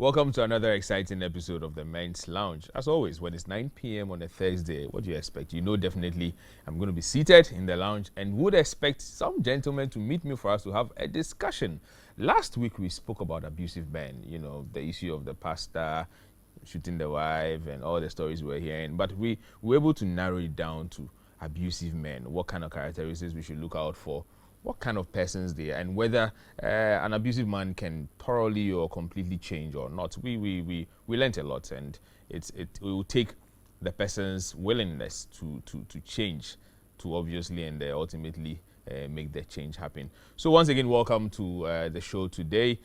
Welcome to another exciting episode of the Men's Lounge. As always, when it's 9 p.m. on a Thursday, what do you expect? You know, definitely I'm going to be seated in the lounge and would expect some gentlemen to meet me for us to have a discussion. Last week, we spoke about abusive men, you know, the issue of the pastor shooting the wife and all the stories we were hearing. But we were able to narrow it down to abusive men, what kind of characteristics we should look out for, what kind of persons they are, and whether an abusive man can thoroughly or completely change or not. We learned a lot, and it will take the person's willingness to change, to obviously and ultimately make the change happen. So once again, welcome to the show today.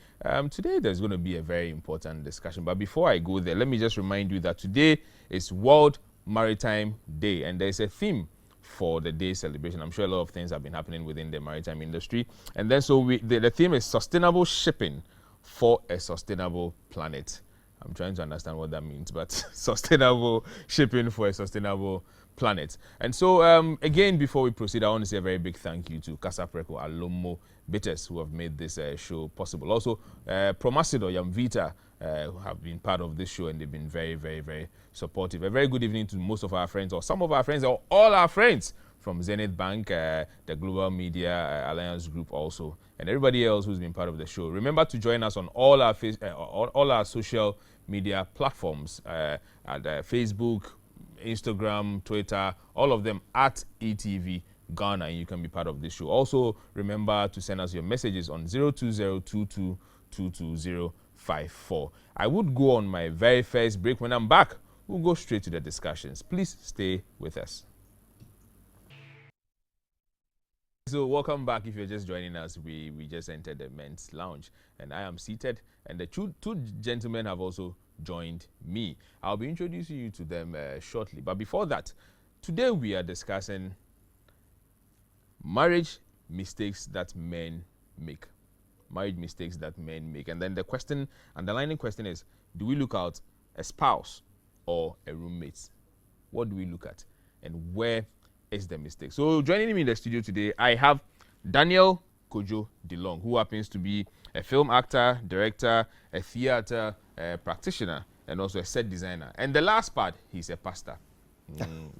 Today there's going to be a very important discussion, but before I go there, let me just remind you that today is World Maritime Day, and there's a theme for the day celebration. I'm sure a lot of things have been happening within the maritime industry. And then so the theme is sustainable shipping for a sustainable planet. I'm trying to understand what that means, but sustainable shipping for a sustainable planet. And so again, before we proceed, I want to say a very big thank you to Casa Preco Alomo Bitters who have made this show possible. Also, Promasido Yamvita who have been part of this show, and they've been very, very, very supportive. A very good evening to most of our friends, or some of our friends, or all our friends from Zenith Bank, the Global Media Alliance Group also, and everybody else who's been part of the show. Remember to join us on all our social media platforms, at Facebook, Instagram, Twitter, all of them at ETV Ghana, and you can be part of this show. Also, remember to send us your messages on 02022222054. I would go on my very first break. When I'm back, we'll go straight to the discussions. Please stay with us. So welcome back. If you're just joining us, we just entered the men's lounge, and I am seated, and the two gentlemen have also joined me. I'll be introducing you to them shortly. But before that, today we are discussing marriage mistakes that men make. Marriage mistakes that men make. And then the underlying question is, do we look at a spouse or a roommate? What do we look at? And where is the mistake? So joining me in the studio today, I have Daniel Kojo DeLong, who happens to be a film actor, director, a theater practitioner, and also a set designer. And the last part, he's a pastor.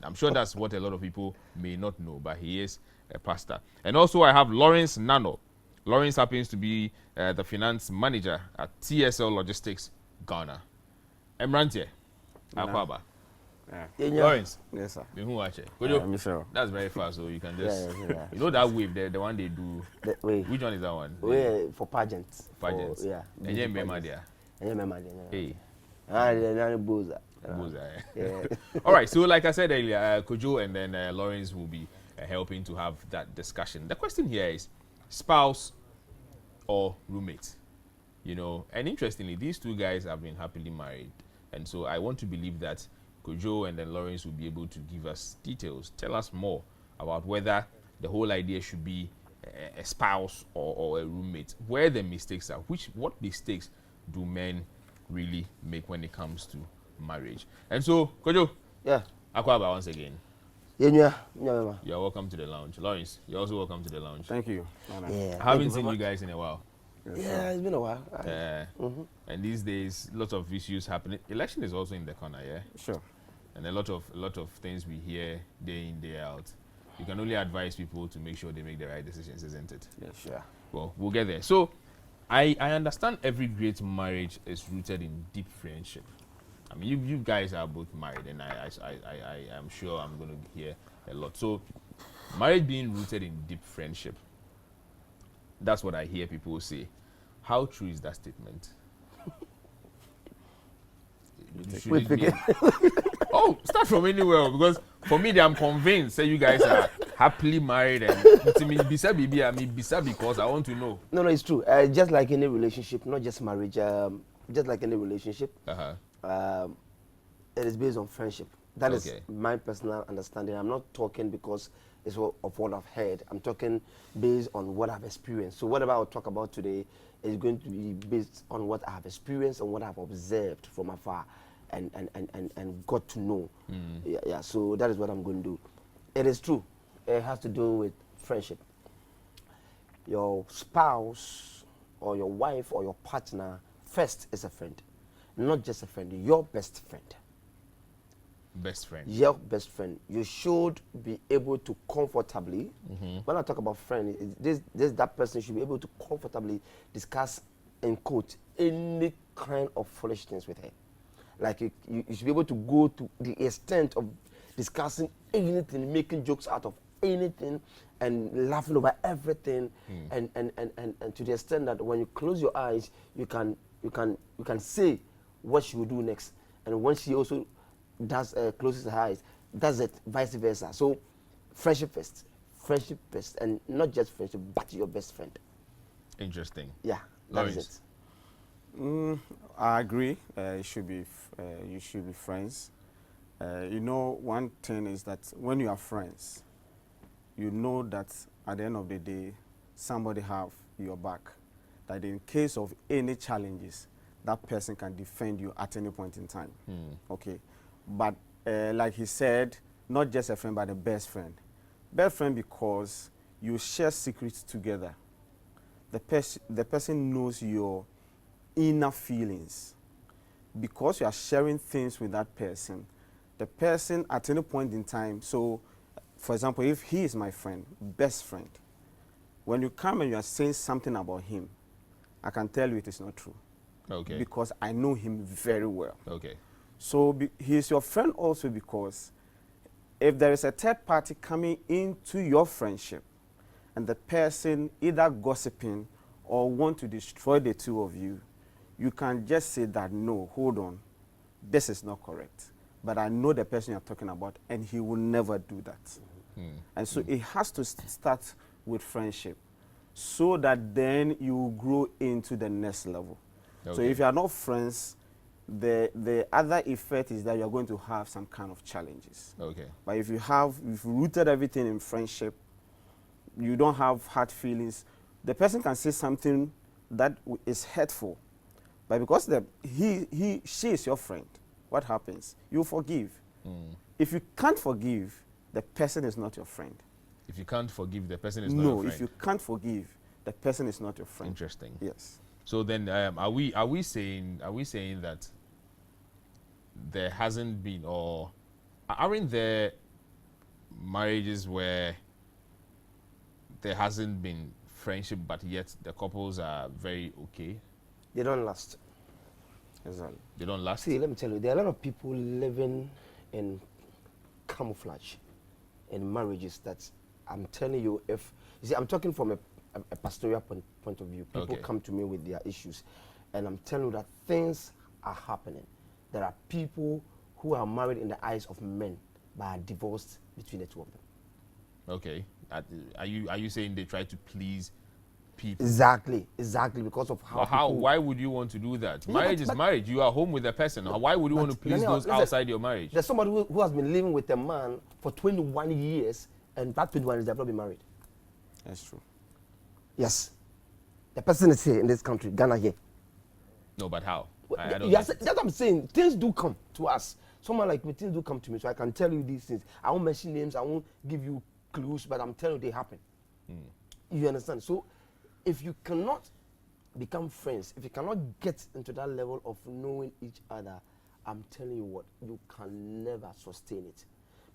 I'm sure that's what a lot of people may not know, but he is a pastor. And also I have Lawrence Nano. Lawrence happens to be the finance manager at TSL Logistics Ghana. Emrantie Akwaba. Lawrence. Yes, sir. That's very fast, so you can just you know that wave, the one they do. Which one is that one? For pageants. Pageants. Yeah. And you remember there. Hey. Boza. Yeah. All right. So like I said earlier, Kojo and then Lawrence will be helping to have that discussion. The question here is spouse or roommate, you know. And interestingly, these two guys have been happily married, and so I want to believe that Kojo and then Lawrence will be able to give us details, tell us more about whether the whole idea should be a spouse or a roommate, where the mistakes are, what mistakes do men really make when it comes to marriage. And so Kojo, Akwaba once again. You're welcome to the lounge. Lawrence, you're also welcome to the lounge. Thank you. I haven't seen you guys in a while. Yeah, it's been a while. And these days, lots of issues happening. Election is also in the corner, yeah? Sure. And a lot of things we hear day in, day out. You can only advise people to make sure they make the right decisions, isn't it? Yes, sure. Well, we'll get there. So, I understand every great marriage is rooted in deep friendship. I mean, you guys are both married, and I am sure I'm going to hear a lot. So, marriage being rooted in deep friendship, that's what I hear people say. How true is that statement? Oh, start from anywhere, because for me, I'm convinced that you guys are happily married, and to me, bisa because I want to know. No, it's true. Just like any relationship, not just marriage, just like any relationship, it is based on friendship. That is my personal understanding. I'm not talking because it's of what I've heard. I'm talking based on what I've experienced. So whatever I'll talk about today is going to be based on what I have experienced and what I've observed from afar and got to know. Yeah, so that is what I'm going to do. It is true. It has to do with friendship. Your spouse or your wife or your partner first is a friend. not just a friend, your best friend. Best friend. Your best friend. You should be able to comfortably, when I talk about friend, that person should be able to comfortably discuss and quote any kind of foolishness with her. Like you should be able to go to the extent of discussing anything, making jokes out of anything, and laughing over everything, and to the extent that when you close your eyes, you can say what she will do next, and when she also does closes her eyes, does it vice versa. So friendship first, and not just friendship, but your best friend. Interesting. Yeah, that is it. I agree. You should be friends. You know, one thing is that when you are friends, you know that at the end of the day, somebody have your back. That in case of any challenges, that person can defend you at any point in time. Okay, but like he said, not just a friend, but a best friend. Best friend because you share secrets together. The person knows your inner feelings. Because you are sharing things with that person, the person at any point in time, so for example, if he is my friend, best friend, when you come and you are saying something about him, I can tell you it is not true. Okay. Because I know him very well. Okay. So he is your friend also because if there is a third party coming into your friendship and the person either gossiping or want to destroy the two of you, you can just say that, no, hold on, this is not correct. But I know the person you're talking about, and he will never do that. And so it has to start with friendship so that then you grow into the next level. Okay. So if you are not friends, the other effect is that you're going to have some kind of challenges. Okay. But if you've rooted everything in friendship, you don't have hard feelings, the person can say something that is hurtful. But because she is your friend, what happens? You forgive. If you can't forgive, the person is not your friend. If you can't forgive, the person is not your friend. No, if you can't forgive, the person is not your friend. Interesting. Yes. So then, are we saying that there hasn't been, or aren't there marriages where there hasn't been friendship, but yet the couples are very okay? They don't last. Exactly. They don't last. See, let me tell you, there are a lot of people living in camouflage in marriages that I'm telling you, if you see, I'm talking from a pastoral point of view. People come to me with their issues, and I'm telling you that things are happening. There are people who are married in the eyes of men but are divorced between the two of them. Okay. Are you saying they try to please people? Exactly, because of how. Why would you want to do that? Marriage is marriage. You are home with a person. Why would you want to please those outside your marriage? There's somebody who has been living with a man for 21 years, and that 21 years they have not been married. That's true. Yes. The person is here in this country, Ghana here. No, but how? I don't yes, that's what I'm saying. Things do come to us. Someone like me, things do come to me, so I can tell you these things. I won't mention names, I won't give you clues, but I'm telling you they happen. You understand? So if you cannot become friends, if you cannot get into that level of knowing each other, I'm telling you what, you can never sustain it.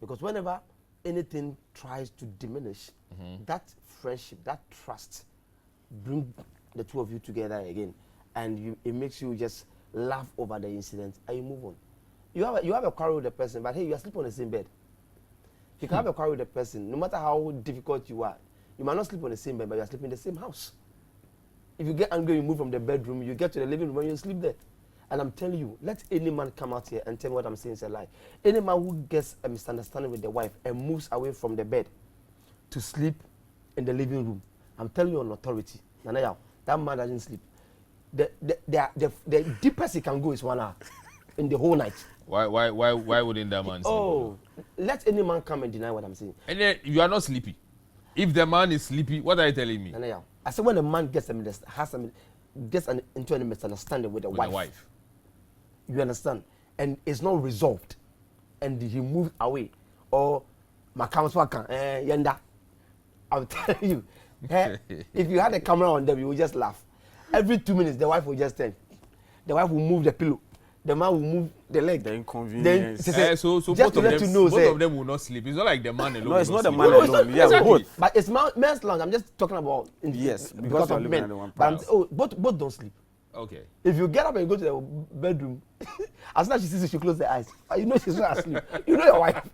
Because whenever anything tries to diminish, that friendship, that trust, bring the two of you together again, and it makes you just laugh over the incident and you move on. You have a quarrel with the person, but hey, you are sleeping on the same bed. You can have a quarrel with the person, no matter how difficult you are. You might not sleep on the same bed, but you are sleeping in the same house. If you get angry, you move from the bedroom, you get to the living room and you sleep there. And I'm telling you, let any man come out here and tell me what I'm saying is a lie. Any man who gets a misunderstanding with the wife and moves away from the bed to sleep in the living room, I'm telling you on authority, Nanaya, that man doesn't sleep. The deepest he can go is 1 hour in the whole night. Why wouldn't that man sleep? Oh, let any man come and deny what I'm saying. And then you are not sleepy. If the man is sleepy, what are you telling me? Nanaya, I said when a man gets into a misunderstanding with the wife, you understand, and it's not resolved, and he moves away, or yenda, I'm telling you, if you had a camera on them, you would just laugh. Every 2 minutes, the wife will just turn. The wife will move the pillow. the man will move the leg. The inconvenience. So both of them will not sleep. It's not like the man alone. No, it's not the sleep. man alone. Yeah, exactly. both. But it's men's lounge. I'm just talking about Yes, because of men. But both don't sleep. Okay. If you get up and go to the bedroom, as soon as she sees you, she closes her eyes. You know she's not asleep. You know your wife.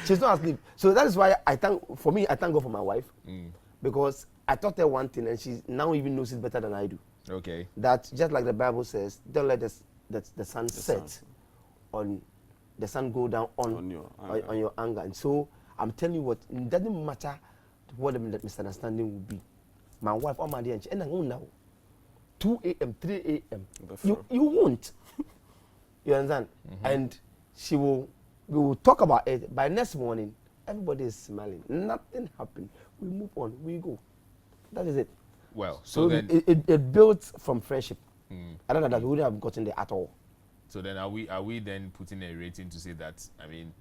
She's not asleep. So that is why I thank God for my wife. Because I taught her one thing and she now even knows it better than I do. Okay. That just like the Bible says, don't let the sun set on the sun go down on your anger. And so I'm telling you what, it doesn't matter what the misunderstanding will be. My wife, oh my dear, and I won't now. 2 a.m., 3 a.m. You won't. You understand? And we will talk about it. By next morning, everybody is smiling. Nothing happened. We move on. We go. That is it. Well, so then it built from friendship. Other than that, we wouldn't have gotten there at all. So then, are we then putting a rating to say that? I mean,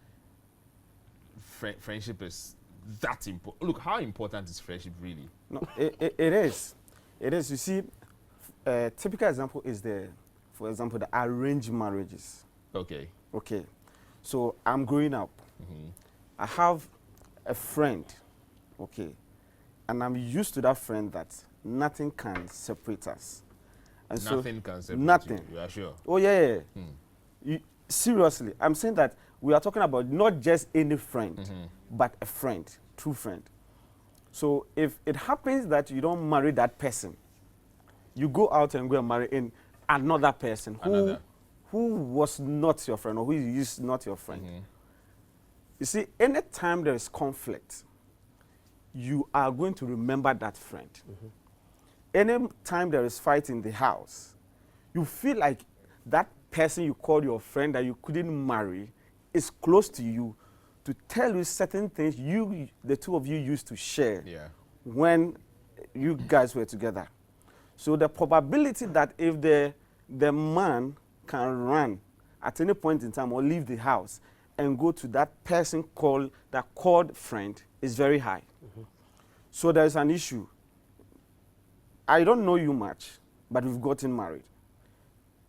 friendship is that important. Look, how important is friendship really? No, it is. It is. You see, a typical example is for example, the arranged marriages. Okay. Okay. So I'm growing up. I have a friend. Okay. And I'm used to that friend that nothing can separate us. And nothing can separate nothing. You are sure? Oh, yeah. Seriously, I'm saying that we are talking about not just any friend, but a friend, true friend. So if it happens that you don't marry that person, you go out and go and marry another person who was not your friend or who is not your friend. You see, anytime there is conflict, you are going to remember that friend. Any time there is fight in the house, you feel like that person you called your friend that you couldn't marry is close to you to tell you certain things the two of you used to share when you guys were together. So the probability that if the man can run at any point in time or leave the house and go to that person called friend is very high. So there's an issue. I don't know you much, but we've gotten married.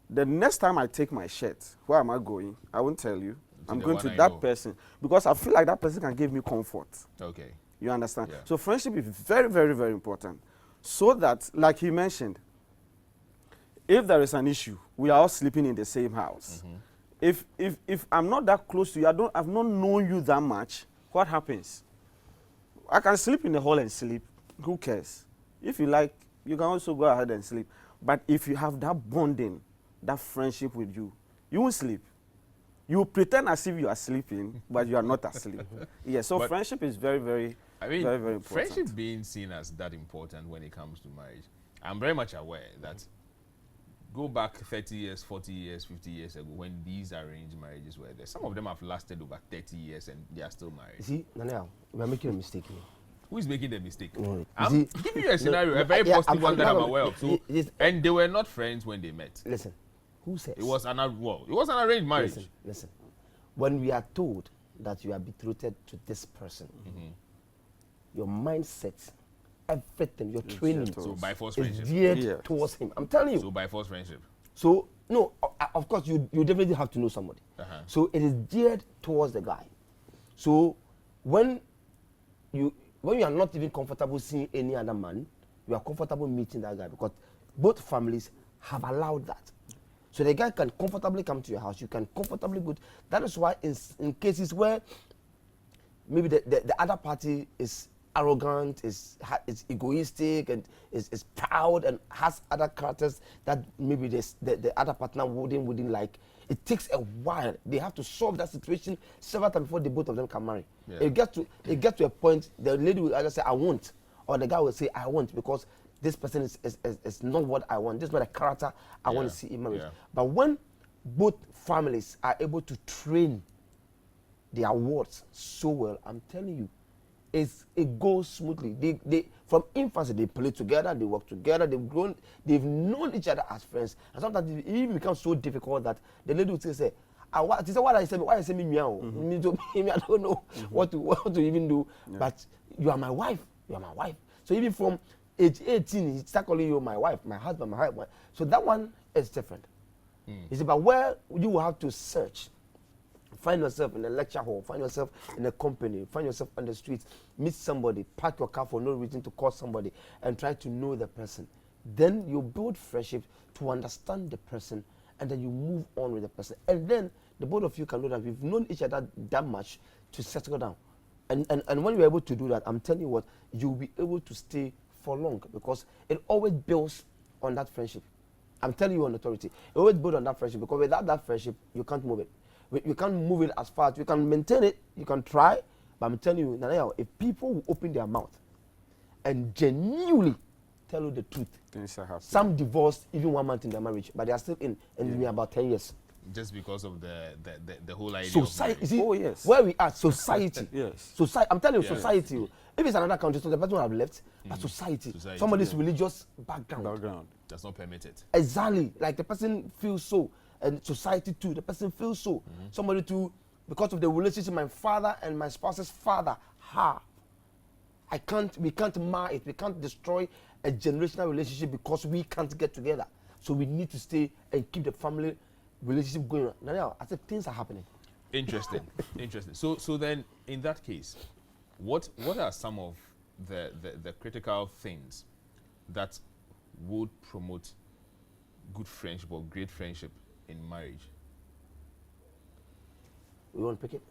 The next time I take my shirt, where am I going? I won't tell you. I'm going to that person because I feel like that person can give me comfort. Okay. You understand? Yeah. So friendship is very, very, very important. So that, like he mentioned, if there is an issue, we are all sleeping in the same house. If I'm not that close to you, I've not known you that much, what happens? I can sleep in the hall and sleep. Who cares? If you like, you can also go ahead and sleep. But if you have that bonding, that friendship with you, you won't sleep. You will pretend as if you are sleeping, but you are not asleep. So but friendship is very, very, very, very important. Friendship being seen as that important when it comes to marriage, I'm very much aware that go back 30 years, 40 years, 50 years ago when these arranged marriages were there. Some of them have lasted over 30 years and they are still married. You see, Nanea, we are making a mistake here. Who is making the mistake? I'm giving you a scenario, a very positive one that I'm aware of. So, and they were not friends when they met. Listen, who says? It was an arranged marriage. Listen. When we are told that you are betrothed to this person, your mindset, everything, your training so by force is friendship geared towards him. I'm telling you. So by force friendship. So no, of course you definitely have to know somebody. So it is geared towards the guy. So when you are not even comfortable seeing any other man, you are comfortable meeting that guy because both families have allowed that. So the guy can comfortably come to your house. You can comfortably go. That is why in cases where maybe the other party is arrogant, is egoistic, and is proud and has other characters that maybe the other partner wouldn't like, it takes a while. They have to solve that situation several times before the both of them can marry. It gets to a point the lady will either say I won't, or the guy will say I won't because this person is not what I want. This is not a character I want to see in marriage. But when both families are able to train their words so well, I'm telling you, it goes smoothly. They from infancy they play together, they work together, they've known each other as friends, and sometimes it even becomes so difficult that the lady will say, why I say me meow? I don't know what to even do. But you are my wife. You are my wife. So even from age 18, he start calling you my wife, my husband, my wife. So that one is different. You see, but where you will have to search, find yourself in a lecture hall, find yourself in a company, find yourself on the streets, meet somebody, park your car for no reason to call somebody, and try to know the person. Then you build friendship to understand the person, and then you move on with the person. And then the both of you can know that we've known each other that much to settle down. And when you're able to do that, I'm telling you what, you'll be able to stay for long, because it always builds on that friendship. I'm telling you on authority. It always builds on that friendship, because without that friendship, you can't move it. You can't move it as far as you can maintain it. You can try, but I'm telling you, Nanaya, if people will open their mouth and genuinely tell you the truth, some divorced even 1 month in their marriage, but they are still in, and it's been about 10 years. Just because of the whole idea society, of see, oh yes, where we are, society. Yes. Society. I'm telling you, Yes. society. If it's another country, so the person will have left, but society. Somebody's religious background. does not permit it. Exactly. Like the person feels so, and society too, the person feels so. Somebody too, because of the relationship my father and my spouse's father have. We can't mar it. We can't destroy a generational relationship because we can't get together. So we need to stay and keep the family relationship going on. Now, I said things are happening. Interesting. Interesting. So then, in that case, what are some of the critical things that would promote good friendship or great friendship in marriage? We want to pick it?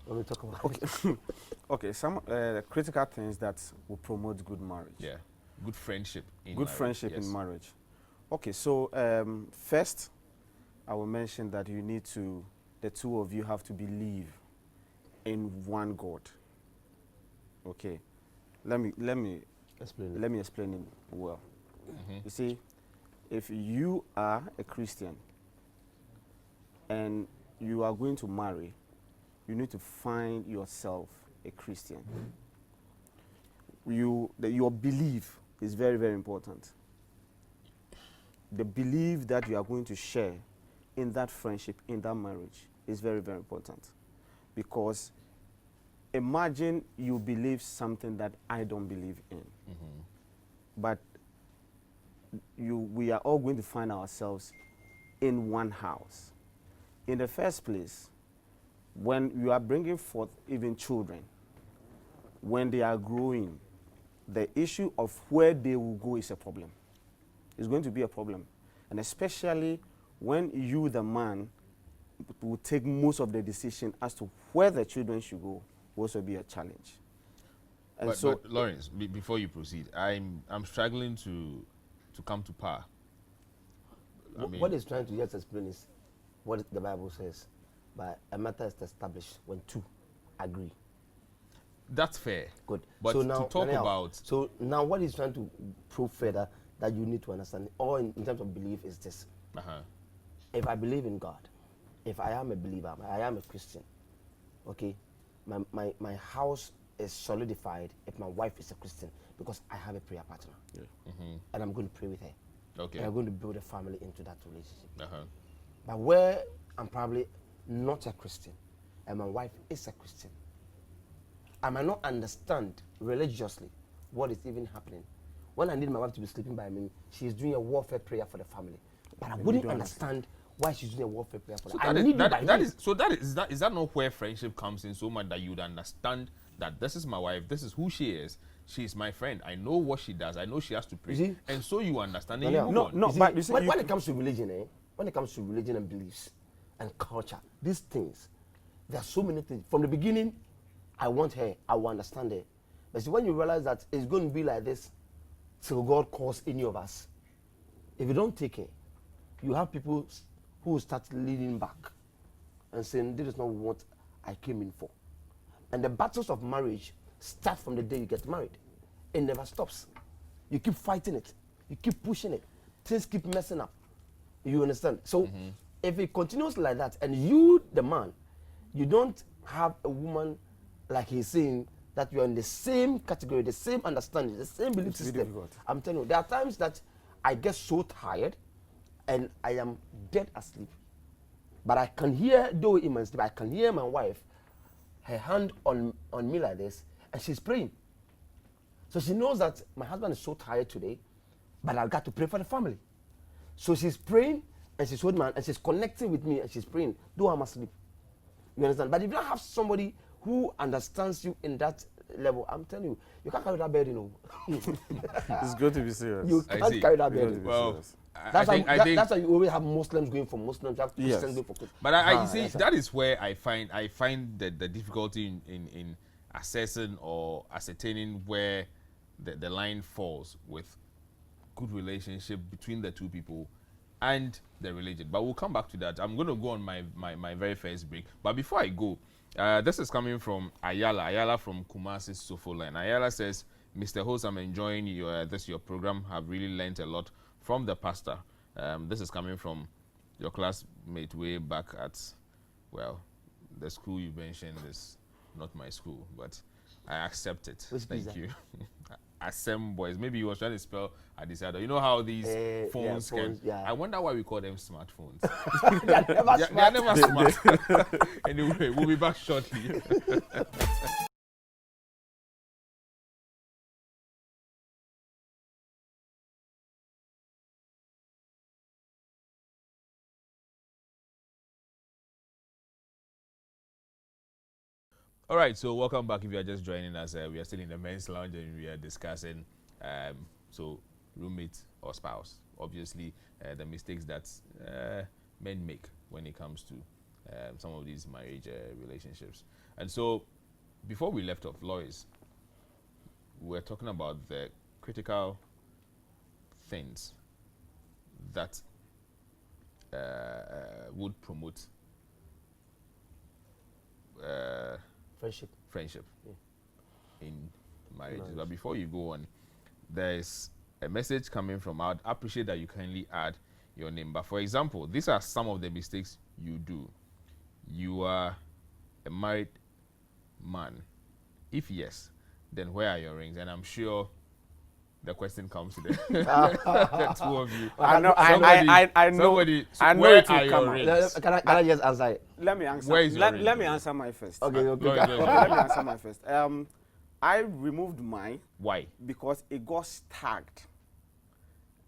Let me talk about it. Okay, some critical things that will promote good marriage. Yeah, good friendship in good marriage. Friendship Yes. in marriage. Okay, so first, I will mention that the two of you have to believe in one God. Okay, let me explain it well. You see, if you are a Christian and you are going to marry, you need to find yourself a Christian. Your belief is very, very important. The belief that you are going to share in that friendship, in that marriage, is very, very important. Because imagine you believe something that I don't believe in. But we are all going to find ourselves in one house. In the first place, when you are bringing forth even children, when they are growing, the issue of where they will go is a problem. It's going to be a problem. And especially when you, the man, will take most of the decision as to where the children should go, will also be a challenge. And But Lawrence, before you proceed, I'm struggling to come to power. What he's trying to just explain is what the Bible says. But a matter is established when two agree. That's fair. Good. But so now, to talk about... So now what he's trying to prove further that you need to understand, or in terms of belief, is this. If I believe in God, if I am a believer, I am a Christian, okay, my house is solidified if my wife is a Christian, because I have a prayer partner. And I'm going to pray with her. Okay. And I'm going to build a family into that relationship. But where I'm probably not a Christian, and my wife is a Christian, I might not understand religiously what is even happening. When I need my wife to be sleeping by me, she is doing a warfare prayer for the family. But I wouldn't understand why she's doing a warfare prayer for the family. Is that not where friendship comes in so much that you'd understand that this is my wife, this is who she is, she's my friend, I know what she does, I know she has to pray. And so you understand and you move on. But when it comes to religion, when it comes to religion and beliefs and culture, these things, there are so many things. From the beginning, I want her, I will understand her. But see, when you realize that it's going to be like this till God calls any of us, if you don't take it, you have people who will start leaning back and saying, this is not what I came in for. And the battles of marriage start from the day you get married. It never stops. You keep fighting it. You keep pushing it. Things keep messing up. You understand? So if it continues like that, and you, the man, you don't have a woman, like he's saying, that you're in the same category, the same understanding, the same belief system. Difficult. I'm telling you, there are times that I get so tired and I am dead asleep. But I can hear, though in my sleep, I can hear my wife, her hand on me like this, and she's praying. So she knows that my husband is so tired today, but I've got to pray for the family. So she's praying, and she's holding my hand, and she's connecting with me, and she's praying, though I'm asleep. You understand? But if you don't have somebody who understands you in that level, I'm telling you, you can't carry that burden. It's good to be serious. You can't carry that burden. Well, that's why you always have Muslims going for Muslims, you have Christians going for Christians. But I see, that is where I find the difficulty in assessing or ascertaining where the line falls with good relationship between the two people and the religion. But we'll come back to that. I'm going to go on my very first break. But before I go, this is coming from Ayala from Kumasi Sofoline. Ayala says, Mr. Host, I'm enjoying your program. I've really learned a lot from the pastor. This is coming from your classmate way back at, well, the school you mentioned is not my school, but I accept it. Thank you. Assem Boys. Maybe he was trying to spell Adisado. You know how these phones can. Yeah. I wonder why we call them smartphones. They are never smart. Anyway, we'll be back shortly. All right, so welcome back. If you are just joining us, we are still in the men's lounge and we are discussing so roommate or spouse. Obviously, the mistakes that men make when it comes to some of these marriage relationships. And so, before we left off, Lois, we're talking about the critical things that would promote friendship in marriage. Nice. But before you go on, there's a message coming from, I'd appreciate that you kindly add your name. But for example, these are some of the mistakes you do. You are a married man. If yes, then where are your rings? And I'm sure the question comes to the two of you. I know. Somebody, where are your rings? Can I just answer it? Let me answer. Where is your let me answer my first. Okay. Let me answer my first. I removed mine. Why? Because it got stacked.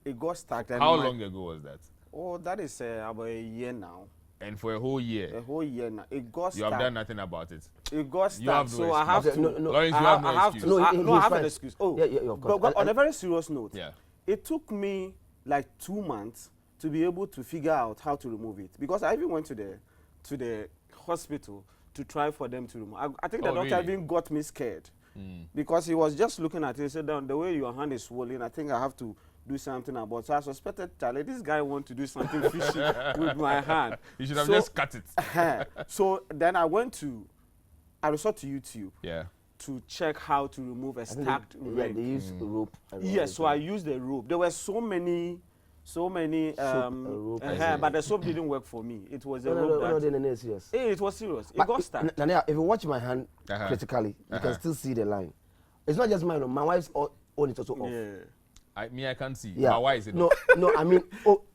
How long ago was that? Oh, that is about a year now. And for a whole year? A whole year now. It got stacked. You have done nothing about it? It got stacked. You have no so excuse. I have to. No, Lawrence, you have no excuse. I have an excuse. Oh, yeah, of course. But on a very serious note, yeah. It took me like 2 months to be able to figure out how to remove it. Because I even went to the hospital to try for them to remove. I think the doctor even got me scared. Because he was just looking at it. He said, the way your hand is swollen, I think I have to do something about it. So I suspected, Charlie, this guy wants to do something fishy with my hand. You should have just cut it. So then I resort to YouTube. Yeah. To check how to remove a stacked ring. They use rope. Yes, so I used the rope. There were so many but the soap didn't work for me. It was a rope that... serious. It was serious. It got stuck. If you watch my hand critically, you can still see the line. It's not just mine. My wife's own is also off. Yeah. I can't see. Yeah. But why is it off? No, I mean,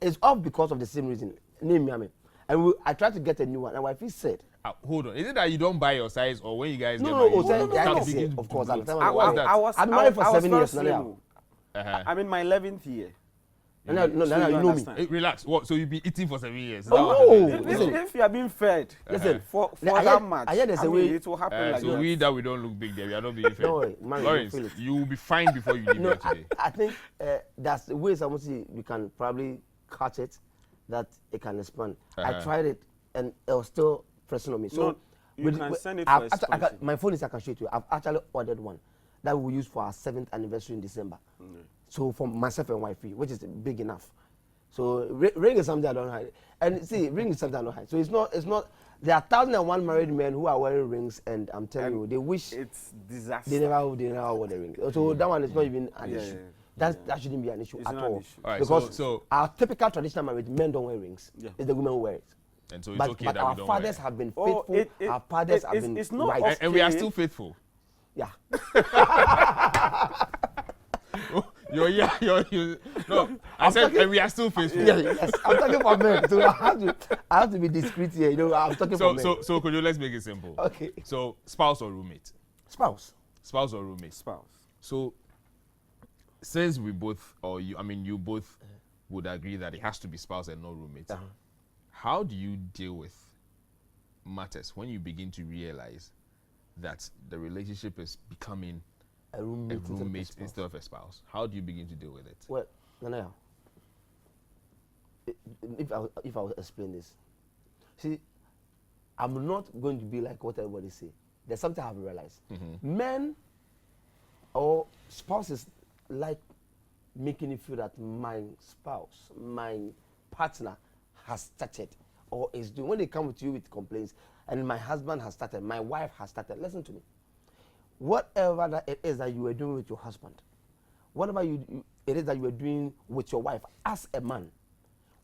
it's off because of the same reason. Name me, I mean. And I tried to get a new one, and my wife said... hold on. Is it that you don't buy your size, or when you guys get married? Of course. I'm married for 7 years now. I'm in my 11th year. No, you know me. Hey, relax. What? So you be eating for 7 years? If you are being fed, listen. For that much, it will happen like so that. we don't look big there. We are not being fed. No way, Lawrence, you will be fine before you leave here today. I think that's the way we can probably catch it, that it can expand. I tried it, and it was still pressing on me. So you can send it for expansion. My phone is, I can show it to you. I've actually ordered one that we will use for our 7th anniversary in December. So for myself and wifey, which is big enough. So ring is something I don't hide. And see, ring is something I don't hide. So it's not, there are 1,001 married men who are wearing rings, and I'm telling you, they wish it's disaster. They never wore the ring. So that one is not even an issue. That shouldn't be an issue at all. Right, because so our typical traditional marriage, men don't wear rings. It's the women who wear it. And so it's okay that our we don't fathers wear. have been faithful. Our fathers have been right. Okay. And we are still faithful. Yeah. No, I said, and we are still faithful. Yes, I'm talking for men, so I have to be discreet here. I'm talking for men. So could you let's make it simple? Okay. So spouse or roommate? Spouse or roommate? Spouse. So since we both, or you both would agree that it has to be spouse and no roommate. How do you deal with matters when you begin to realize that the relationship is becoming a roommate instead of a spouse? How do you begin to deal with it? Well, Nana, if I will explain this, see, I'm not going to be like what everybody say. There's something I've realized. Men or spouses like making you feel that my spouse, my partner has started or is doing. When they come to you with complaints, and my husband has started, my wife has started, listen to me. Whatever that it is that you are doing with your husband, whatever it is that you are doing with your wife as a man,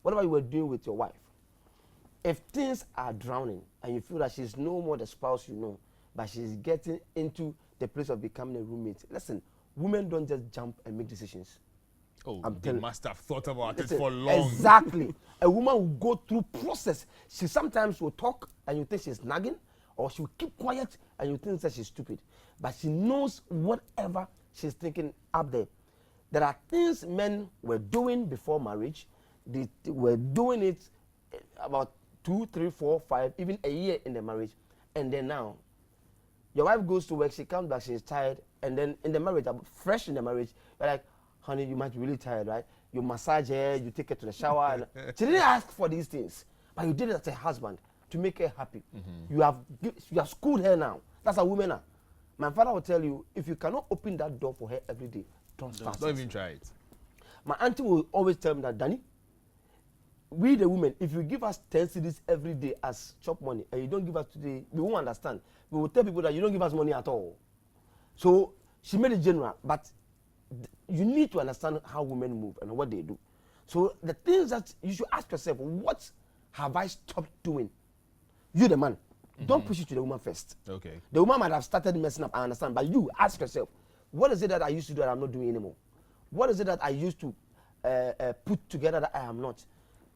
whatever you are doing with your wife, if things are drowning and you feel that she's no more the spouse you know, but she's getting into the place of becoming a roommate, listen, women don't just jump and make decisions. Oh, they must have thought about it for long. Exactly. A woman will go through process. She sometimes will talk and you think she's nagging, or she will keep quiet and you think that she's stupid. But she knows whatever she's thinking up there. There are things men were doing before marriage. They were doing it about 2, 3, 4, 5, even a year in the marriage. And then now, your wife goes to work, she comes back, she's tired. And then in the marriage, fresh in the marriage, you're like, honey, you might be really tired, right? You massage her, you take her to the shower. She didn't ask for these things, but you did it as a husband to make her happy. You have schooled her now. That's how women are. My father will tell you, if you cannot open that door for her every day, don't start. Don't even try it. My auntie will always tell me that, Danny, we the women, if you give us 10 cedis every day as chop money, and you don't give us today, we won't understand. We will tell people that you don't give us money at all. So she made it general, but you need to understand how women move and what they do. So the things that you should ask yourself, what have I stopped doing? You the man, don't push it to the woman first. Okay. The woman might have started messing up, I understand, but you ask yourself, what is it that I used to do that I'm not doing anymore? What is it that I used to put together that I am not?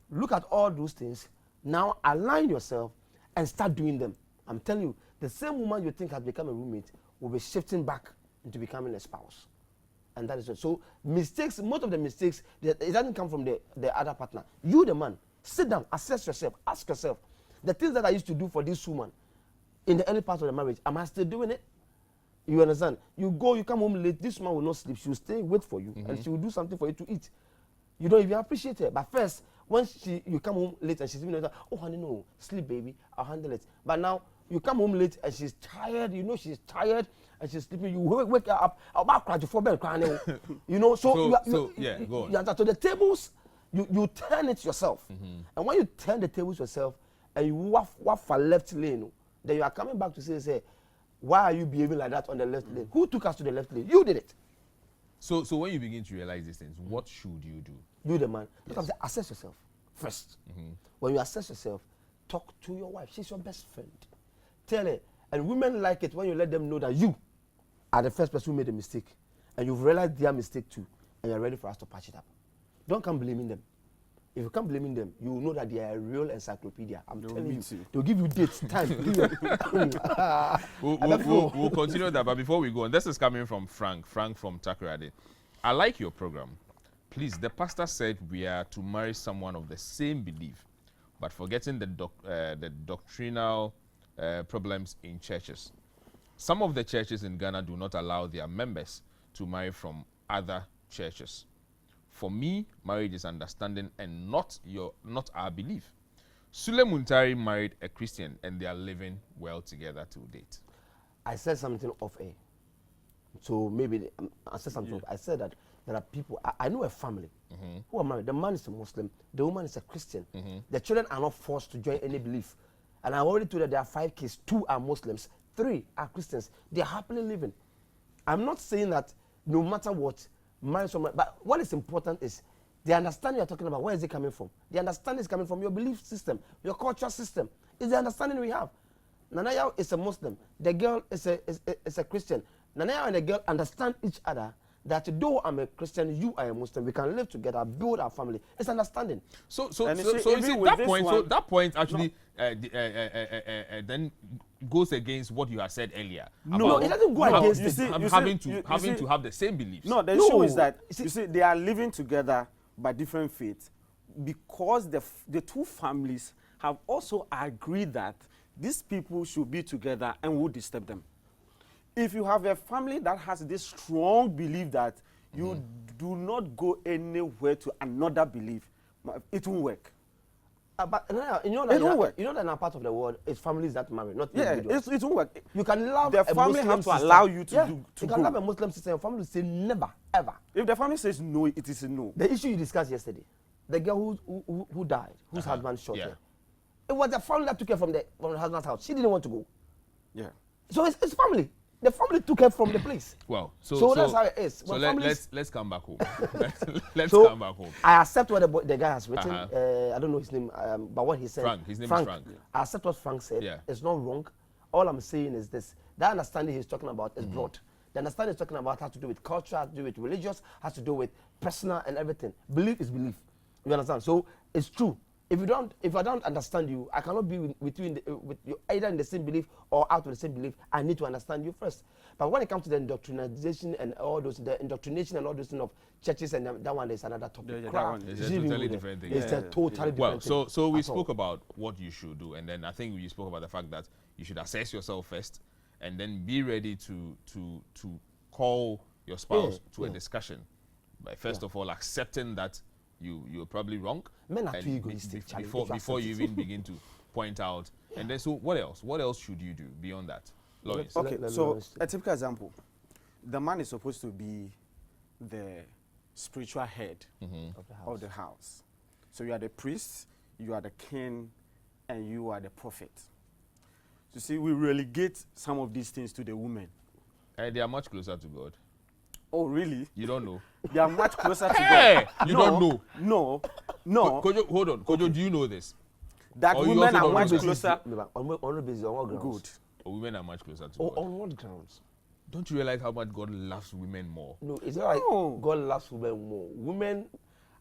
Look at all those things. Now align yourself and start doing them. I'm telling you, the same woman you think has become a roommate will be shifting back into becoming a spouse. And that is it. So mistakes, most of the mistakes, it doesn't come from the other partner. You, the man, sit down, assess yourself, ask yourself, the things that I used to do for this woman in the early part of the marriage, am I still doing it? You understand? You come home late, this woman will not sleep. She will stay, wait for you, and she will do something for you to eat. You don't even appreciate her. But first, when you come home late and she's even like, oh honey, no, sleep baby, I'll handle it. But now, you come home late and she's tired, you know she's tired, and she's sleeping, you wake her up, about cry before bed, crying. You know, so go on. So the tables, you turn it yourself. And when you turn the tables yourself, and you walk for left lane, then you are coming back to say, why are you behaving like that on the left lane? Who took us to the left lane? You did it. So when you begin to realize these things, what should you do? You the man. Yes. Assess yourself first. When you assess yourself, talk to your wife. She's your best friend. Tell her. And women like it when you let them know that you are the first person who made a mistake. And you've realized their mistake too. And you're ready for us to patch it up. Don't come blaming them. If you come blaming them, you will know that they are a real encyclopedia. I'm telling you. They'll give you dates, time. We'll continue that, but before we go on, this is coming from Frank from Takoradi. I like your program. Please, the pastor said we are to marry someone of the same belief, but forgetting the doctrinal problems in churches. Some of the churches in Ghana do not allow their members to marry from other churches. For me, marriage is understanding and not our belief. Sule Muntari married a Christian and they are living well together to date. I said something off air. So maybe I said something. Yeah. I said that there are people, I know a family who are married. The man is a Muslim, the woman is a Christian. The children are not forced to join any belief. And I already told that there are 5 kids, 2 are Muslims, 3 are Christians. They are happily living. I'm not saying that no matter what, marry someone, but what is important is the understanding you're talking about. Where is it coming from? The understanding is coming from your belief system, your cultural system. It's the understanding we have. Nanaya is a Muslim. The girl is a Christian. Nanaya and the girl understand each other. That though I'm a Christian, you are a Muslim, we can live together, build our family. It's understanding. So you see that point actually then goes against what you had said earlier. No, it doesn't go against having to have the same beliefs. No, the issue is that you see they are living together by different faiths, because the two families have also agreed that these people should be together and will disturb them. If you have a family that has this strong belief that you do not go anywhere to another belief, it won't work. But you know that in our part of the world, it's families that marry, not individuals. It won't work. You can love the a family Muslim have to sister. allow you to yeah, do to you go. can love a Muslim sister. Your family will say never, ever. If the family says no, it is a no. The issue you discussed yesterday, the girl who died, whose husband shot her. It was the family that took her from the husband's house. She didn't want to go. Yeah. So it's family. The family took her from the place. Well, so that's how it is. So let's come back home. let's so come back home. I accept what the guy has written. I don't know his name, but what he said. Frank. His name is Frank. I accept what Frank said. Yeah. It's not wrong. All I'm saying is this: that understanding he's talking about is broad. The understanding he's talking about has to do with culture, has to do with religious, has to do with personal and everything. Belief is belief. You understand? So it's true. If I don't understand you, I cannot be with you with you either in the same belief or out of the same belief. I need to understand you first. But when it comes to the indoctrination and all those, the indoctrination and all those things of churches and that one is another topic. That one is a totally different thing. It's a totally different thing. Well, so we spoke about what you should do, and then I think you spoke about the fact that you should assess yourself first, and then be ready to call your spouse to a discussion. By first of all accepting that you're probably wrong. Men are too egoistic, before you even begin to point out. And then, so what else? What else should you do beyond that? Lawrence. Okay, so a typical example. The man is supposed to be the spiritual head of the house. So you are the priest, you are the king, and you are the prophet. You see, we relegate some of these things to the women. And they are much closer to God. Oh, really? You don't know? They are much closer to God. You no, don't know? No. Kojo, hold on. Kojo, do you know this? That or women are much closer. On what grounds? Good. Or women are much closer to God. On what grounds? Don't you realize how much God loves women more? No, it's not like God loves women more. Women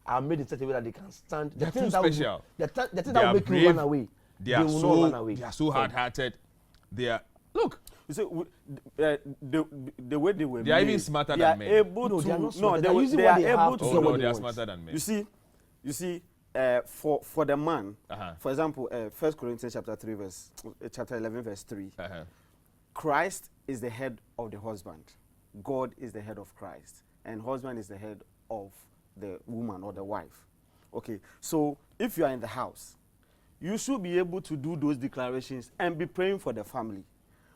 are made in such a way that they can stand. They're too special. The thing that will make you run away. They are so hard-hearted. They are... Look. You see, the way they were they are even smarter than men. They are not smarter. They are able to do what they are smarter than men. You see, for the man, for example, 1 Corinthians chapter 11, verse 3, Christ is the head of the husband. God is the head of Christ. And husband is the head of the woman or the wife. Okay, so if you are in the house, you should be able to do those declarations and be praying for the family.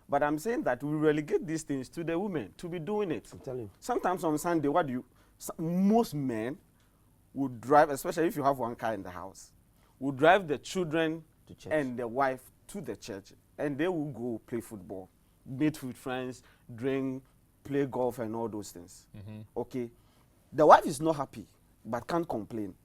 But I'm saying that we relegate these things to the women to be doing it. I'm telling you. Sometimes on Sunday, most men would drive, especially if you have one car in the house, would drive the children and the wife to the church, and they will go play football, meet with friends, drink, play golf, and all those things. Okay, the wife is not happy, but can't complain.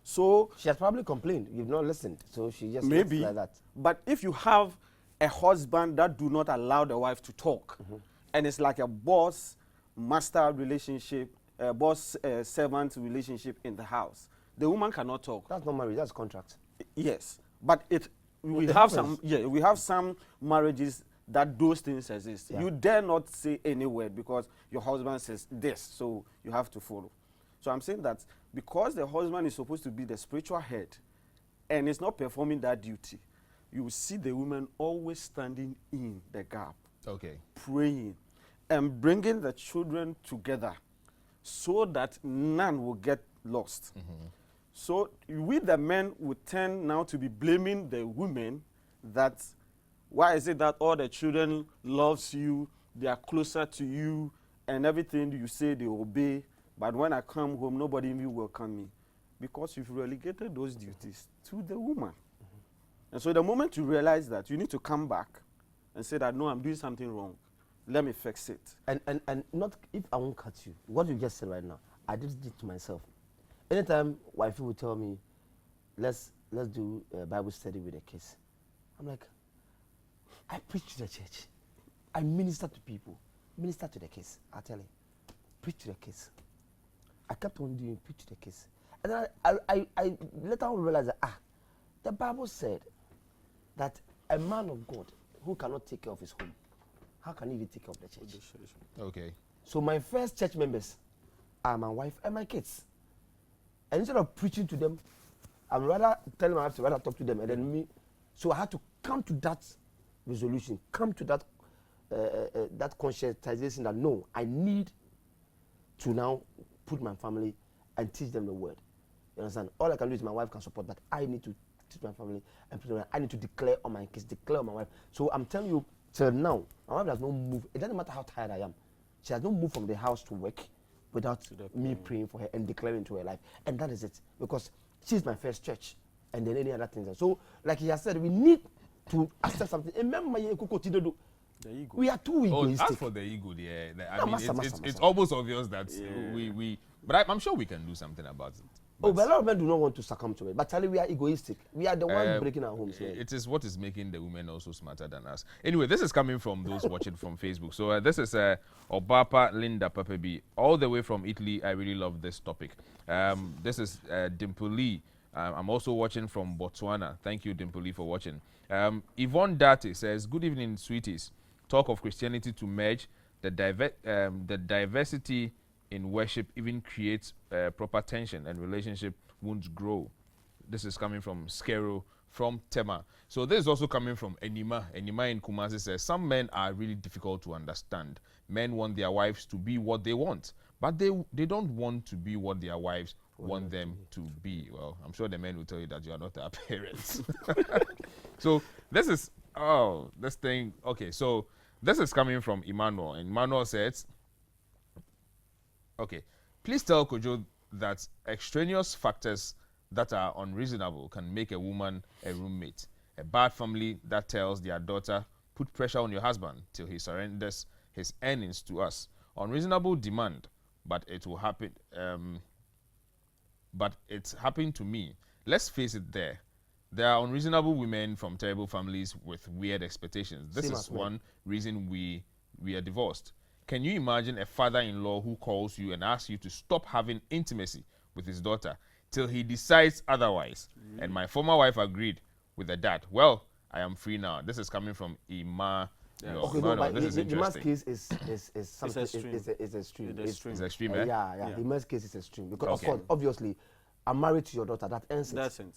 So she has probably complained. You've not listened, so she just maybe like that. But if you have a husband that do not allow the wife to talk, and it's like a boss-master relationship, a boss-servant relationship in the house, the woman cannot talk. That's not marriage. That's contract. Yes, but we have some marriages that those things exist. You dare not say any word because your husband says this, so you have to follow. So I'm saying that because the husband is supposed to be the spiritual head and is not performing that duty, you will see the women always standing in the gap, praying and bringing the children together so that none will get lost. So we, the men, would tend now to be blaming the women that, why is it that all the children loves you, they are closer to you, and everything you say they obey, but when I come home, nobody will welcome me? Because you've relegated those duties to the woman. And so the moment you realize that, you need to come back and say that, no, I'm doing something wrong. Let me fix it. And not, if I won't cut you, what you just said right now, I did it to myself. Anytime wifey would tell me, let's do a Bible study with the kids, I'm like, I preach to the church. I minister to people. Minister to the kids, I tell you. Preach to the kids. I kept on doing preach to the kids. And then I later on realized that, the Bible said that a man of God who cannot take care of his home, how can he even take care of the church? Okay. So my first church members are my wife and my kids. And instead of preaching to them, I'm rather telling my wife to rather talk to them, and then me. So I had to come to that resolution, come to that that conscientization that no, I need to now put my family and teach them the word. You understand? All I can do is my wife can support, but I need to teach my family and I need to declare on my kids, declare on my wife. So I'm telling you, till now, my wife does not move. It doesn't matter how tired I am. She has not moved from the house to work without me praying for her and declaring to her life. And that is it. Because she's my first church. And then any other things. So, like he has said, we need to accept something. The ego. We are too egoistic. As for the ego, it's almost obvious that we but I'm sure we can do something about it. But a lot of men do not want to succumb to it. But tell you, we are egoistic. We are the ones breaking our homes. It is what is making the women also smarter than us. Anyway, this is coming from those watching from Facebook. So this is Obapa Linda Papebi, all the way from Italy. I really love this topic. This is Dimple Lee. I'm also watching from Botswana. Thank you, Dimple Lee, for watching. Yvonne Date says, good evening, sweeties. Talk of Christianity to merge. The diversity in worship even creates proper tension and relationship won't grow. This is coming from Skero from Tema. So this is also coming from Enima. Enima in Kumasi says, some men are really difficult to understand. Men want their wives to be what they want, but they don't want to be what their wives want them to be. Well, I'm sure the men will tell you that you are not their parents. So this is, this thing, okay, so this is coming from Emmanuel. And Emmanuel says, okay, please tell Kojo that extraneous factors that are unreasonable can make a woman a roommate. A bad family that tells their daughter, put pressure on your husband till he surrenders his earnings to us. Unreasonable demand, but it will happen. But it's happened to me. Let's face it there. There are unreasonable women from terrible families with weird expectations. This is one reason we are divorced. Can you imagine a father-in-law who calls you and asks you to stop having intimacy with his daughter till he decides otherwise? And my former wife agreed with the dad. Well, I am free now. This is coming from Ima. Okay, no, but Ima's case is something. It's extreme. It's extreme, Yeah. Ima's case is extreme because, of course, obviously, I'm married to your daughter. That ends it.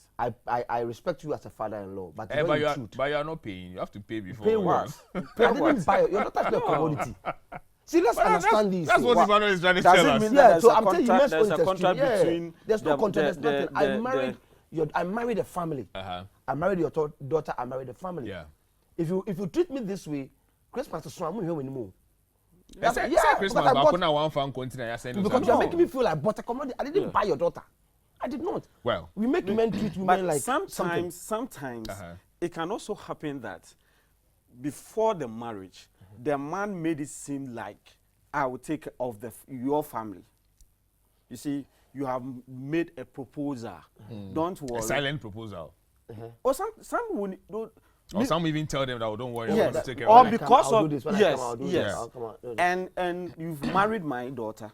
I respect you as a father-in-law, but you are not paying. You have to pay before. Pay what? I didn't buy your daughter's not a commodity. See, let's understand this. That's what Emmanuel is trying to tell us. Yeah, so I'm telling you, there's a contract between. There's no contract. There's nothing. I married a family. I married your daughter. I married a family. Yeah. If you treat me this way, Christmas is so I'm here anymore. Christmas, because you're making me feel like I bought a commodity. I didn't buy your daughter. I did not. Well, we make men treat women like sometimes it can also happen that before the marriage, the man made it seem like I will take care of your family. You see, you have made a proposal. Don't worry. A silent proposal. Or some will don't. Or some even tell them that don't worry, yes. I'm going to take care or of it. because of yes. And you've married my daughter.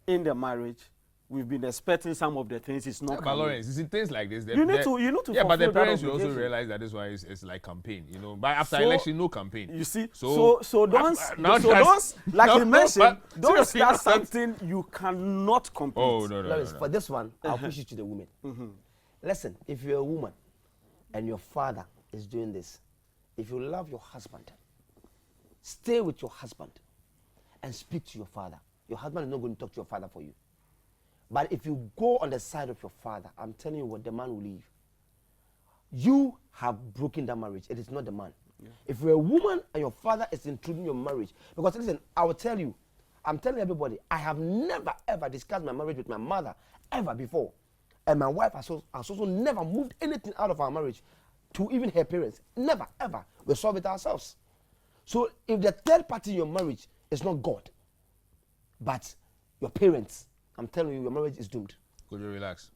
In the marriage, we've been expecting some of the things. It's not. But Lawrence, you see things like this. You need to. Yeah, but the parents should also realize that this one is like campaign. You know, but after election, no campaign. You see, so don't like you mentioned. Don't start something you cannot complete. Oh no. Lawrence, for this one, I'll push it to the women. Listen, if you're a woman and your father is doing this, if you love your husband, stay with your husband and speak to your father. Your husband is not going to talk to your father for you. But if you go on the side of your father, I'm telling you what, the man will leave. You have broken that marriage. It is not the man. Yeah. If you're a woman and your father is intruding your marriage, because listen, I will tell you, I'm telling everybody, I have never ever discussed my marriage with my mother ever before. And my wife has also never moved anything out of our marriage to even her parents. Never, ever. We solve it ourselves. So if the third party in your marriage is not God, but your parents, I'm telling you, your marriage is doomed. Could you relax?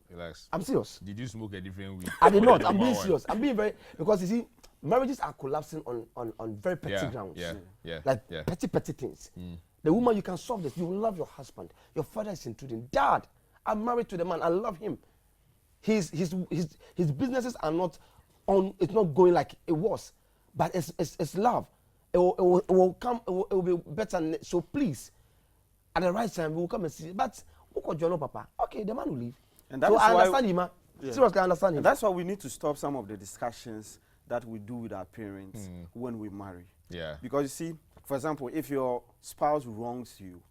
I'm serious. Did you smoke a different weed? I did not. I'm being serious. I'm being very, because you see, marriages are collapsing on very petty grounds. Petty things. The woman, you can solve this. You love your husband. Your father is intruding. Dad, I'm married to the man. I love him. His businesses are not on. It's not going like it was, but it's love. It will come. It will be better. So please, at the right time, we will come and see. But Papa, okay, the man will leave. And that so is I why, understand him, seriously, I understand him. and that's why we need to stop some of the discussions that we do with our parents when we marry. Yeah. Because you see, for example, if your spouse wrongs you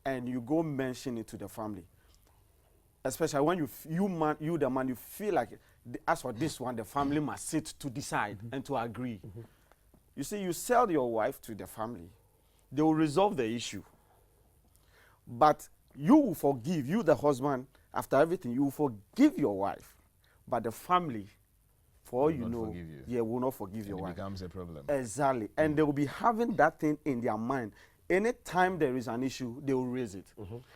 and you go mention it to the family, especially when you the man, you feel like, as for this one, the family must sit to decide and to agree. You see, you sell your wife to the family, they will resolve the issue. But you will forgive, you the husband, after everything, you will forgive your wife. But the family, for all you know, will not forgive your wife. It becomes a problem. Exactly. And they will be having that thing in their mind. Anytime there is an issue, they will raise it.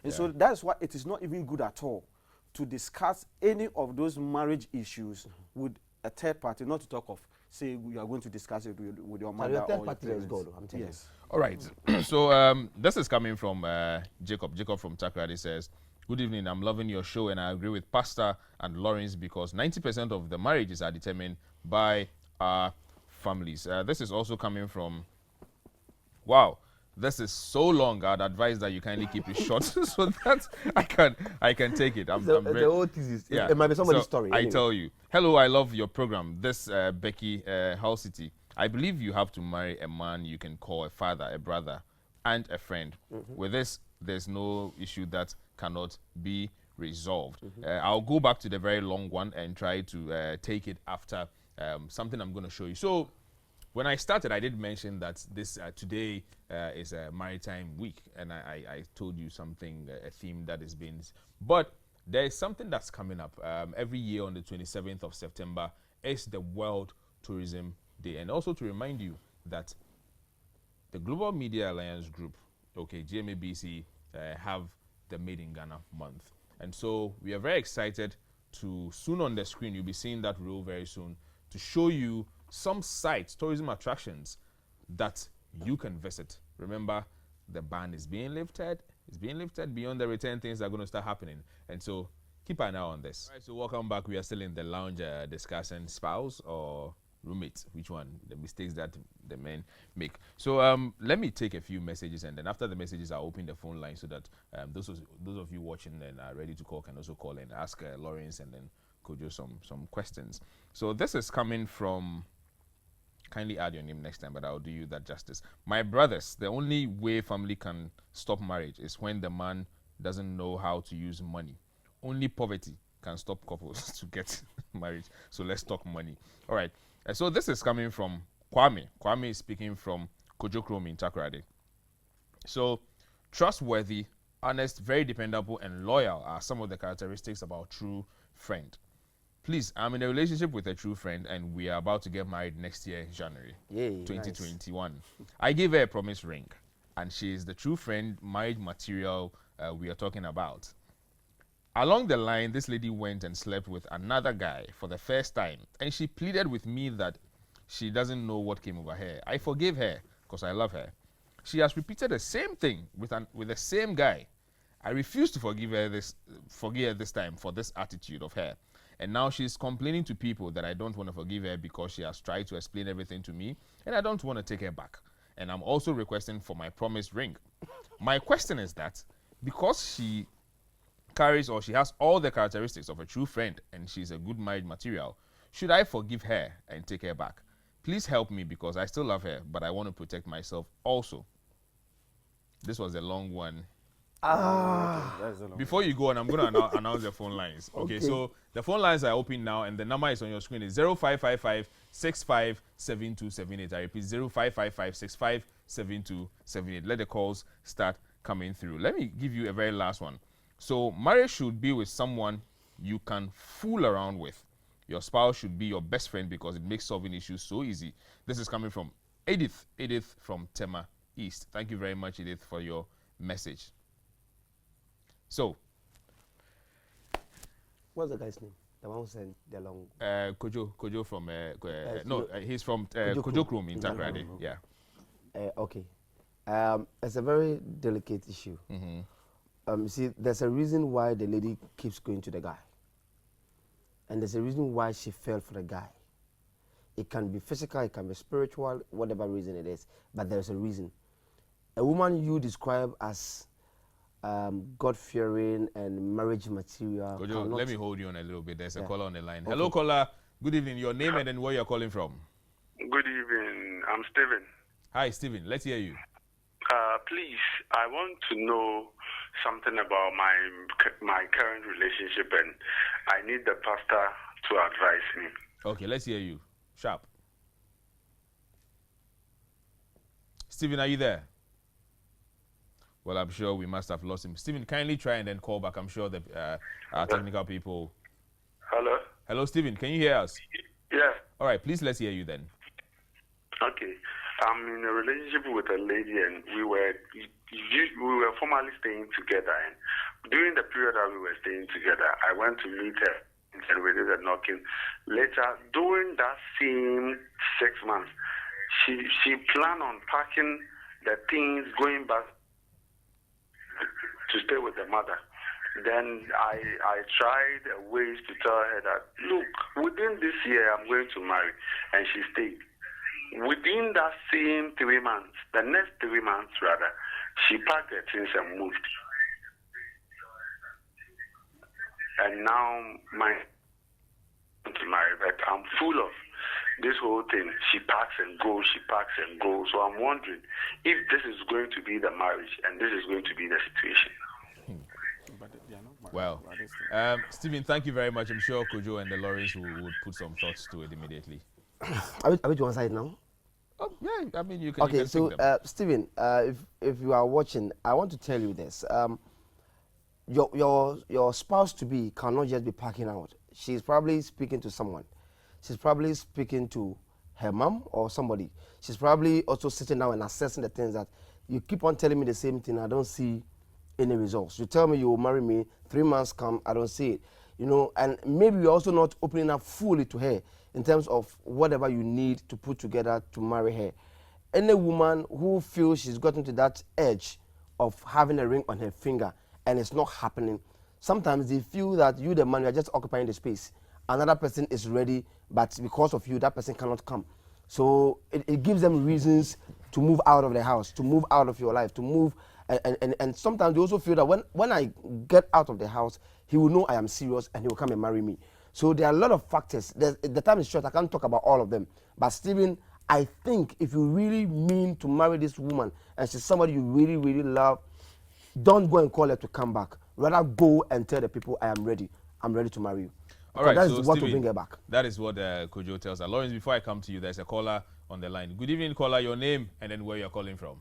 And so that's why it is not even good at all to discuss any of those marriage issues with a third party, not to talk of, say, you are going to discuss it with your mother or your parents. I'm telling you. All right. So this is coming from Jacob. Jacob from Takrady says, good evening. I'm loving your show, and I agree with Pastor and Lawrence because 90% of the marriages are determined by our families. This is also coming from, wow, this is so long. I'd advise that you kindly keep it short so that I can take it. The whole thesis, it might be somebody's story. Anyway. I tell you, hello, I love your program. This Becky Hull City. I believe you have to marry a man you can call a father, a brother, and a friend. With this, there's no issue that cannot be resolved. I'll go back to the very long one and try to take it after something I'm going to show you. So when I started, I did mention that this today is a maritime week, and I told you something, a theme that is being, but there is something that's coming up. Every year on the 27th of September is the World Tourism Day. And also to remind you that the Global Media Alliance Group, okay, GMABC, have the Made in Ghana month. And so we are very excited to, soon on the screen, you'll be seeing that reel very soon, to show you some sites, tourism attractions that you can visit. Remember, the ban is being lifted. It's being lifted beyond the return. Things are going to start happening. And so keep an eye on this. All right, so welcome back. We are still in the lounge discussing spouse or roommate, which one, the mistakes that the men make. So let me take a few messages, and then after the messages, I'll open the phone line so that those of you watching and are ready to call can also call and ask Lawrence and then Kojo some questions. So this is coming from, kindly add your name next time, but I'll do you that justice. My brothers, the only way family can stop marriage is when the man doesn't know how to use money. Only poverty can stop couples to get married. So let's talk money. All right. So this is coming from Kwame. Kwame is speaking from Kojo Krom in Takoradi. So trustworthy, honest, very dependable, and loyal are some of the characteristics about a true friend. Please, I'm in a relationship with a true friend, and we are about to get married next year, January 2021. Nice. I gave her a promise ring, and she is the true friend, marriage material we are talking about. Along the line, this lady went and slept with another guy for the first time, and she pleaded with me that she doesn't know what came over her. I forgave her because I love her. She has repeated the same thing with the same guy. I refuse to forgive her this time for this attitude of her. And now she's complaining to people that I don't want to forgive her because she has tried to explain everything to me, and I don't want to take her back. And I'm also requesting for my promised ring. My question is that because she carries or she has all the characteristics of a true friend and she's a good marriage material, should I forgive her and take her back? Please help me because I still love her, but I want to protect myself also. This was a long one. Before you go on, I'm going to announce the phone lines. Okay, so the phone lines are open now, and the number is on your screen. It's 0555-657278. I repeat, 0555-657278. Let the calls start coming through. Let me give you a very last one. So marriage should be with someone you can fool around with. Your spouse should be your best friend because it makes solving issues so easy. This is coming from Edith. Edith from Tema East. Thank you very much, Edith, for your message. So, what's the guy's name? The one who sent the long. Kojo from he's from Kojo Krom in Takoradi. Yeah. Okay. It's a very delicate issue. You see, there's a reason why the lady keeps going to the guy, and there's a reason why she fell for the guy. It can be physical, it can be spiritual, whatever reason it is, but there's a reason. A woman you describe as God-fearing and marriage material. Kojo, let me hold you on a little bit. There's a caller on the line. Okay. Hello, caller. Good evening. Your name and then where you're calling from. Good evening. I'm Stephen. Hi, Stephen. Let's hear you. Please, I want to know something about my current relationship, and I need the pastor to advise me. Okay, let's hear you. Sharp. Stephen, are you there? Well, I'm sure we must have lost him. Stephen, kindly try and then call back. I'm sure the our technical people. Hello? Hello, Stephen. Can you hear us? Yeah. All right, please let's hear you then. Okay. I'm in a relationship with a lady, and we were formally staying together. And during the period that we were staying together, I went to meet her and we did a knocking. Later, during that same 6 months, she planned on packing the things, going back to stay with the mother. Then I tried ways to tell her that, look, within this year I'm going to marry, and she stayed. Within that same 3 months, the next 3 months rather, she packed her things and moved. And now to marry, but I'm full of this whole thing. She packs and goes, she packs and goes. So I'm wondering if this is going to be the marriage and this is going to be the situation. Well, Stephen, thank you very much. I'm sure Kojo and the Lawrence would put some thoughts to it immediately. Are we to one side now? Oh, yeah, I mean, you can. Okay, you can so Stephen, if you are watching, I want to tell you this. Your spouse to be cannot just be packing out. She's probably speaking to someone. She's probably speaking to her mom or somebody. She's probably also sitting down and assessing the things that you keep on telling me the same thing. I don't see any results. You tell me you will marry me, 3 months come, I don't see it. You know, and maybe you're also not opening up fully to her in terms of whatever you need to put together to marry her. Any woman who feels she's gotten to that edge of having a ring on her finger and it's not happening, sometimes they feel that you, the man, you are just occupying the space. Another person is ready, but because of you, that person cannot come. So it gives them reasons to move out of the house, to move out of your life, to move. And sometimes they also feel that when I get out of the house, he will know I am serious and he will come and marry me. So there are a lot of factors. The time is short. I can't talk about all of them. But Stephen, I think if you really mean to marry this woman and she's somebody you really, really love, don't go and call her to come back. Rather go and tell the people, I am ready. I'm ready to marry you. All right, that so is what Stephen, will bring her back. That is what Kojo tells us. Lawrence, before I come to you, there's a caller on the line. Good evening, caller. Your name and then where you're calling from.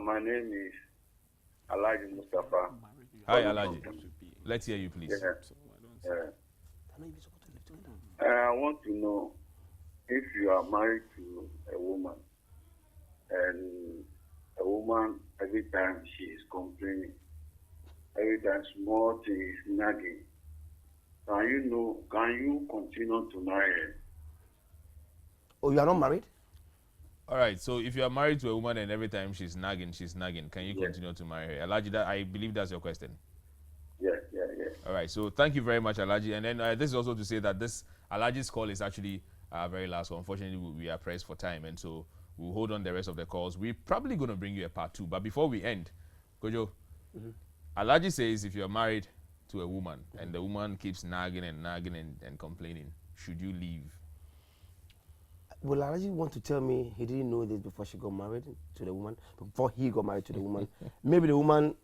My name is Alaji Mustafa. Hi, Alaji. Let's hear you, please. I want to know if you are married to a woman and a woman, every time she is complaining, every time small thing is nagging, can you continue to marry her? Oh, you are not married? All right, so if you are married to a woman and every time she's nagging, can you continue to marry her? Alaji, I believe that's your question. Yeah. All right, so thank you very much, Alaji. And then this is also to say that this Alaji's call is actually our very last one. Unfortunately, we are pressed for time, and so we'll hold on the rest of the calls. We're probably going to bring you a part 2. But before we end, Kojo, Alaji says if you're married to a woman and the woman keeps nagging and complaining, should you leave? Well, Alaji want to tell me he didn't know this before she got married to the woman, before he got married to the woman. Maybe the woman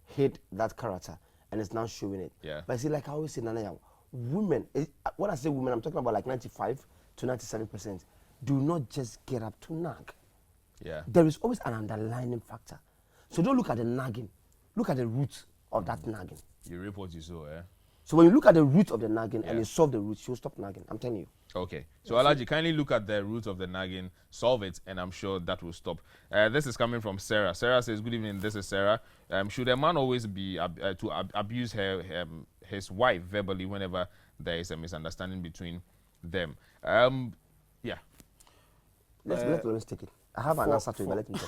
hid that character and is now showing it. Yeah. But see, like I always say, Nanaya, women, when I say women, I'm talking about like 95 to 97%, do not just get up to nag. Yeah. There is always an underlying factor. So don't look at the nagging. Look at the root of that nagging. You reap what you sow, eh? So when you look at the root of the nagging and you solve the root, she'll stop nagging. I'm telling you. Okay. So Alaji, kindly look at the root of the nagging, solve it, and I'm sure that will stop. This is coming from Sarah. Sarah says, good evening, this is Sarah. Should a man always be abuse his wife verbally whenever there is a misunderstanding between them? Yeah. Let Lawrence take it. I have an answer to it, but let me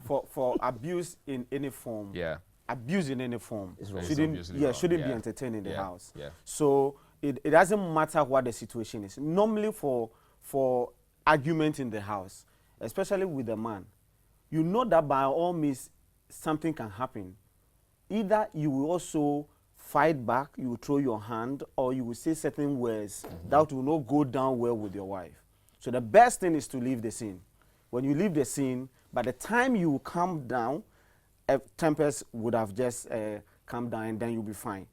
talk. For abuse in any form. Yeah. Abuse in any form shouldn't be entertained in the house. Yeah. So it doesn't matter what the situation is. Normally for argument in the house, especially with a man, you know that by all means something can happen. Either you will also fight back, you will throw your hand, or you will say certain words that will not go down well with your wife. So the best thing is to leave the scene. When you leave the scene, by the time you calm down, tempers would have just calmed down, and then you'll be fine.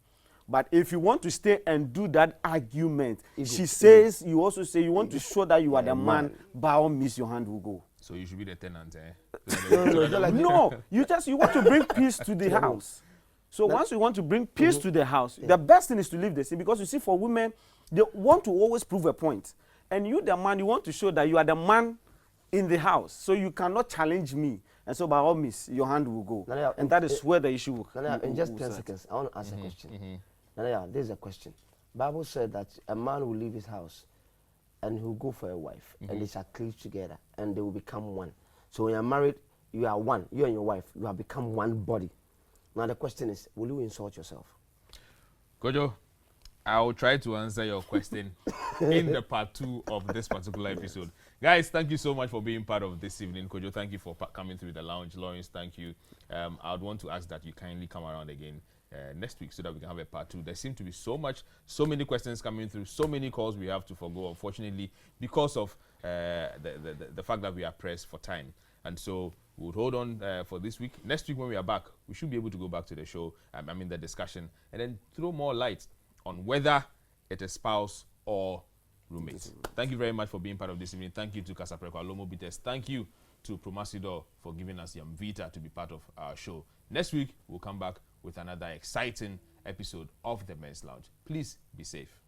But if you want to stay and do that argument, she says, you also say you want to show that you are the man, by all means your hand will go. So you should be the tenant, eh? No, you want to bring peace to the house. So once you want to bring peace to the house, the best thing is to leave the scene, because you see, for women, they want to always prove a point. And you, the man, you want to show that you are the man in the house. So you cannot challenge me. And so by all means, your hand will go. Nana, and that is where the issue will come. In just 10 seconds, I want to ask a question. Nana, there's a question. Bible said that a man will leave his house and he'll go for a wife, and they shall cleave together, and they will become one. So when you're married, you are one. You and your wife, you have become one body. Now the question is, will you insult yourself? Kojo, I will try to answer your question in the part 2 of this particular episode. Guys, thank you so much for being part of this evening. Kojo, thank you for coming through the lounge. Lawrence, thank you. I would want to ask that you kindly come around again next week so that we can have a part 2. There seem to be so many questions coming through, so many calls we have to forgo, unfortunately, because of the fact that we are pressed for time. And so we'll hold on for this week. Next week when we are back, we should be able to go back to the show, the discussion, and then throw more light on whether it is spouse or roommate. Thank you very much for being part of this evening. Thank you to Kasapreko Alomo Bites. Thank you to Promasidor for giving us Yamvita to be part of our show. Next week, we'll come back with another exciting episode of The Men's Lounge. Please be safe.